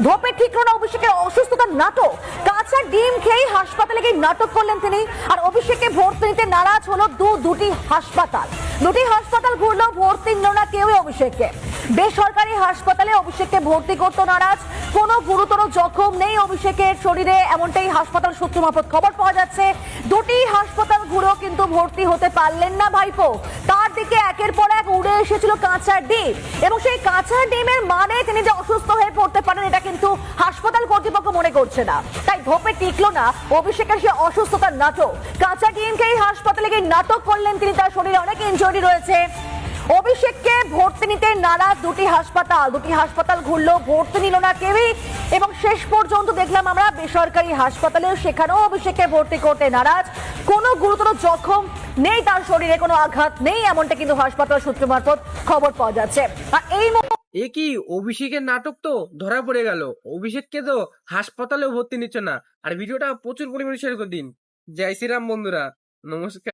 ধোপে ঠিক হলো না অভিষেকের অসুস্থতার নাটক। কাঁচা ডিম খেয়ে হাসপাতালে গিয়ে নাটক করলেন তিনি। আর অভিষেককে ভর্তি নিতে নারাজ হলো দুটি হাসপাতাল। দুটি হাসপাতাল ঘুরলেও ভর্তি নিল না কেউই অভিষেককে। বেসরকারি হাসপাতালে অভিষেককে ভর্তি করতে নারাজ। কোনো গুরুতর জখম নেই অভিষেকের শরীরে, এমনটাই হাসপাতাল সূত্র মারফত খবর পাওয়া যাচ্ছে। দুটি হাসপাতাল ঘুরেও কিন্তু ভর্তি হতে পারলেন না ভাইপো। তার দিকে একের পর এক উড়ে এসেছিল কাঁচা ডিম, এবং সেই কাঁচা ডিমের মানে তিনি যে অসুস্থ হয়ে পড়তে পারেন এটা কিন্তু হাসপাতাল কর্তৃপক্ষ মনে করছে না। তাই ধোপে টিকলো না অভিষেকের সে অসুস্থতার নাটক। কাঁচা ডিম খেয়ে হাসপাতালে গিয়ে নাটক করলেন তিনি। তার শরীরে অনেক ইনজুরি রয়েছে। অভিষেককে ভর্তি নিতে নারাজ দুটি হাসপাতাল ঘুরলেও ভর্তি নিল না কেউই। এবং শেষ পর্যন্ত দেখলাম আমরা বেসরকারি হাসপাতালেও, সেখানেও অভিষেককে ভর্তি করতে নারাজ। কোনো গুরুতর জখম নেই, তার শরীরে কোনো আঘাত নেই, এমনটা কিন্তু হাসপাতাল সূত্র মারফত খবর পাওয়া যাচ্ছে। আর এই এ কি অভিষেকের নাটক তো ধরা পড়ে গেল। অভিষেককে তো হাসপাতালেও ভর্তি নিচ্ছে না। আর ভিডিওটা প্রচুর পরিমাণে শেয়ার করে দিন। জয় শ্রীরাম বন্ধুরা, নমস্কার।